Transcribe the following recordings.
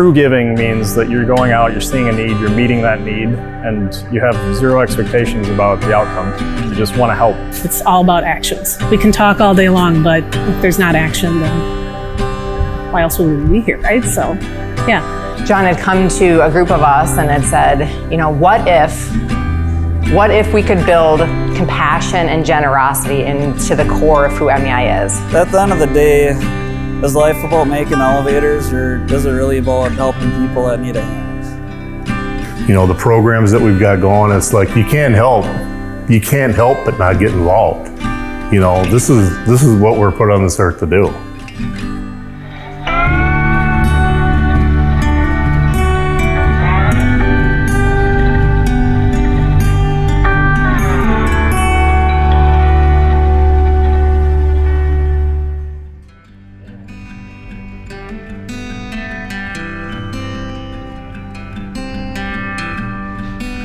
True giving means that you're going out, you're seeing a need, you're meeting that need, and you have zero expectations about the outcome. You just want to help. It's all about actions. We can talk all day long, but if there's not action, then why else would we be here, right? So, yeah. John had come to a group of us and had said, you know, what if we could build compassion and generosity into the core of who MEI is? At the end of the day, is life about making elevators, or is it really about helping people that need a hand? You know, the programs that we've got going, it's like you can't help but not get involved. You know, this is what we're put on this earth to do.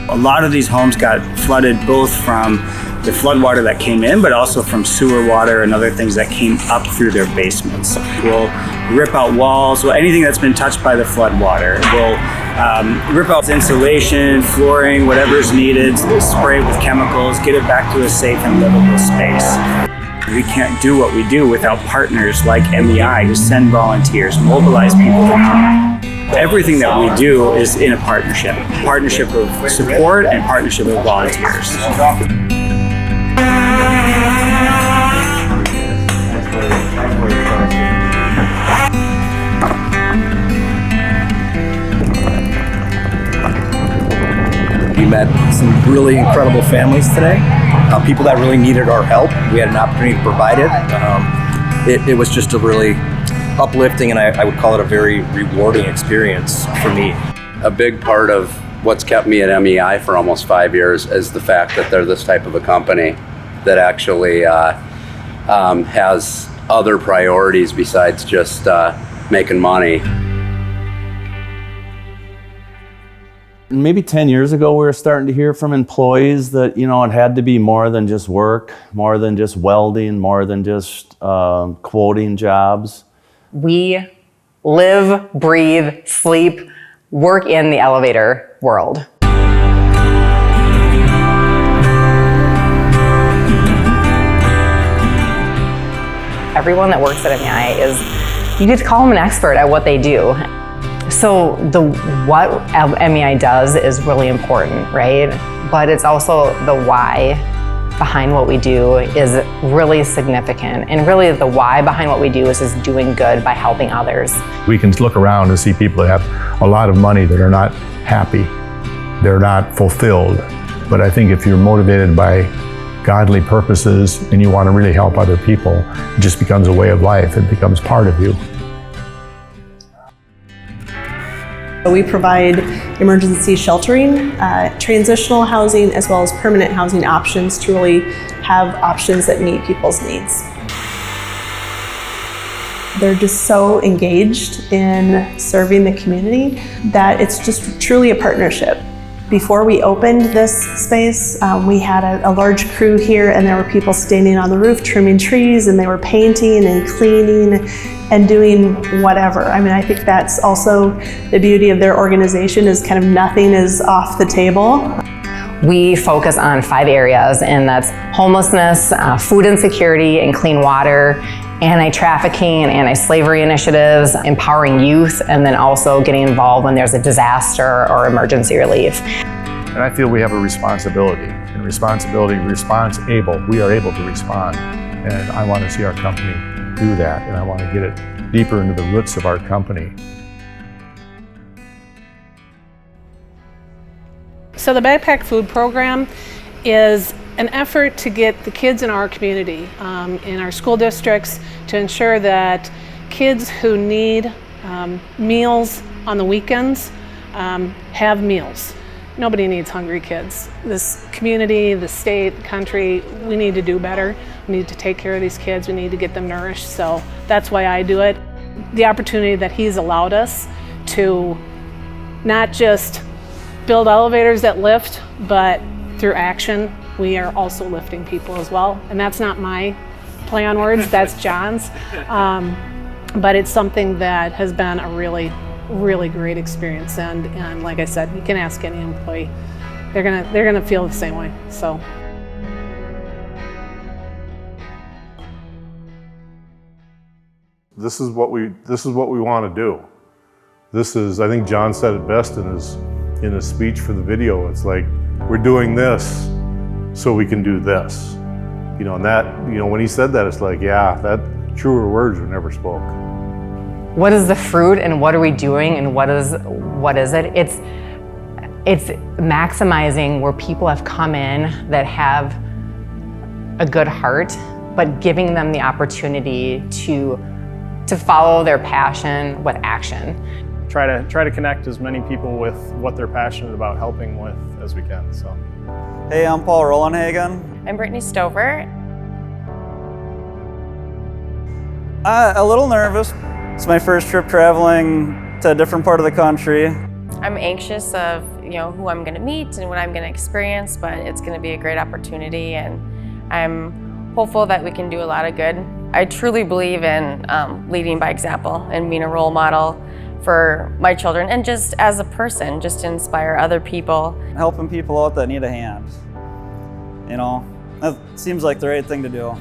A lot of these homes got flooded both from the floodwater that came in, but also from sewer water and other things that came up through their basements. We'll rip out walls, anything that's been touched by the floodwater. We'll rip out insulation, flooring, whatever's needed, spray it with chemicals, get it back to a safe and livable space. We can't do what we do without partners like MEI who send volunteers, mobilize people to come. Everything that we do is in a partnership of support and partnership with volunteers. We met some really incredible families today, people that really needed our help. We had an opportunity to provide it. It was just a really uplifting, and I would call it a very rewarding experience for me. A big part of what's kept me at MEI for almost 5 years is the fact that they're this type of a company that actually has other priorities besides just making money. Maybe 10 years ago, we were starting to hear from employees that, you know, it had to be more than just work, more than just welding, more than just quoting jobs. We live, breathe, sleep, work in the elevator world. Everyone that works at MEI you get to call them an expert at what they do. So what MEI does is really important, right? But it's also the why behind what we do is really significant. And really the why behind what we do is doing good by helping others. We can look around and see people that have a lot of money that are not happy. They're not fulfilled. But I think if you're motivated by godly purposes and you want to really help other people, it just becomes a way of life. It becomes part of you. We provide emergency sheltering, transitional housing, as well as permanent housing options to really have options that meet people's needs. They're just so engaged in serving the community that it's just truly a partnership. Before we opened this space, we had a large crew here, and there were people standing on the roof trimming trees, and they were painting and cleaning and doing whatever. I mean, I think that's also the beauty of their organization is kind of nothing is off the table. We focus on 5 areas, and that's homelessness, food insecurity and clean water, anti-trafficking, anti-slavery initiatives, empowering youth, and then also getting involved when there's a disaster or emergency relief. And I feel we have a responsibility. And we are able to respond. And I want to see our company do that, and I want to get it deeper into the roots of our company. So the Backpack Food Program is an effort to get the kids in our community, in our school districts, to ensure that kids who need meals on the weekends have meals. Nobody needs hungry kids. This community, the state, the country, we need to do better. We need to take care of these kids. We need to get them nourished. So that's why I do it. The opportunity that he's allowed us to not just build elevators that lift, but through action, we are also lifting people as well. And that's not my play on words, that's John's. But it's something that has been a really really great experience. And like I said, you can ask any employee. They're gonna feel the same way. So. This is what we want to do. This is, I think John said it best in his speech for the video. It's like, we're doing this so we can do this. And that, when he said that, it's like, yeah, that truer words were never spoke. What is the fruit and what are we doing and what is it? It's maximizing where people have come in that have a good heart, but giving them the opportunity to follow their passion with action. Try to connect as many people with what they're passionate about helping with as we can. So. Hey, I'm Paul Rollenhagen. I'm Brittany Stover. A little nervous. It's my first trip traveling to a different part of the country. I'm anxious of who I'm going to meet and what I'm going to experience, but it's going to be a great opportunity, and I'm hopeful that we can do a lot of good. I truly believe in leading by example and being a role model for my children and just as a person, just to inspire other people. Helping people out that need a hand. That seems like the right thing to do.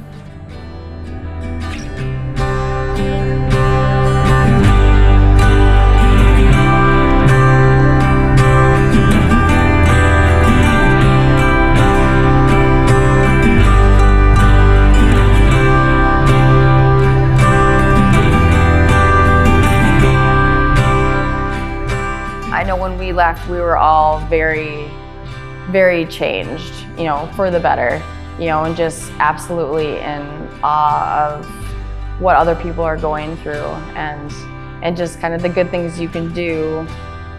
I know when we left, we were all very, very changed, for the better, and just absolutely in awe of what other people are going through and just kind of the good things you can do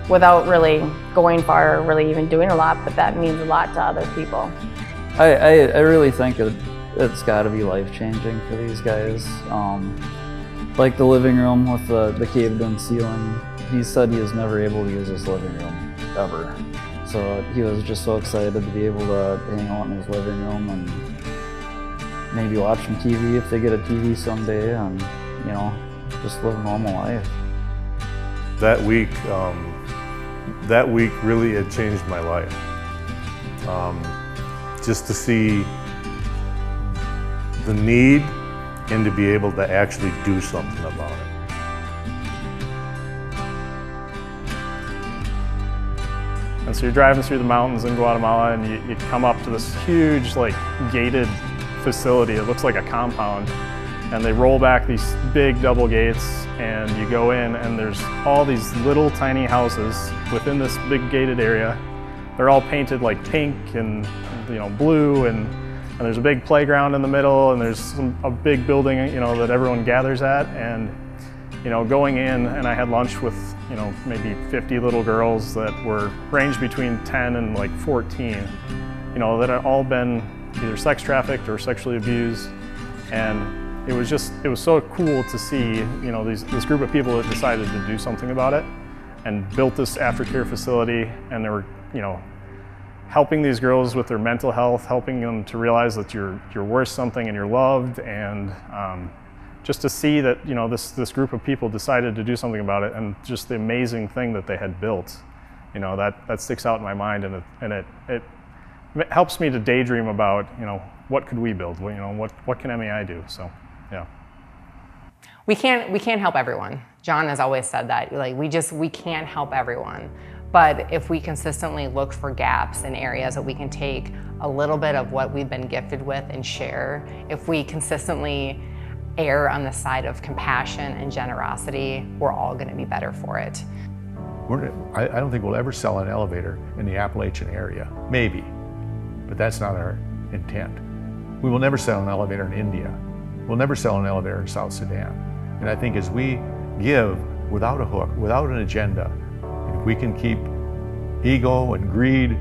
without really going far or really even doing a lot, but that means a lot to other people. I really think it's got to be life-changing for these guys. Like the living room with the caved-in ceiling. He said he was never able to use his living room, ever. So he was just so excited to be able to hang out in his living room and maybe watch some TV if they get a TV someday, and just live a normal life. That week really had changed my life. Just to see the need and to be able to actually do something about it. And so you're driving through the mountains in Guatemala, and you come up to this huge, gated facility. It looks like a compound. And they roll back these big double gates, and you go in, and there's all these little tiny houses within this big gated area. They're all painted like pink and blue, and there's a big playground in the middle, and there's a big building that everyone gathers at. And going in, and I had lunch with maybe 50 little girls that were ranged between 10 and 14, that had all been either sex trafficked or sexually abused. And it was so cool to see this group of people that decided to do something about it and built this aftercare facility, and they were helping these girls with their mental health, helping them to realize that you're worth something and you're loved, and just to see that this group of people decided to do something about it, and just the amazing thing that they had built, that sticks out in my mind, and it helps me to daydream about what could we build, what can MEI do. So yeah. We can't help everyone. John has always said that. We can't help everyone. But if we consistently look for gaps in areas that we can take a little bit of what we've been gifted with and share, if we consistently err on the side of compassion and generosity, we're all going to be better for it. I don't think we'll ever sell an elevator in the Appalachian area. Maybe, but that's not our intent. We will never sell an elevator in India. We'll never sell an elevator in South Sudan. And I think as we give without a hook, without an agenda, if we can keep ego and greed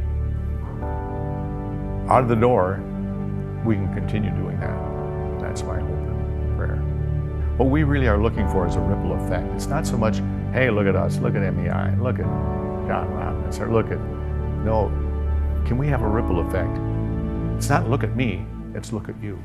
out of the door, we can continue doing that. That's my hope and prayer. What we really are looking for is a ripple effect. It's not so much, hey, look at us, look at MEI, look at John Robbins, or look at, no, can we have a ripple effect? It's not look at me, it's look at you.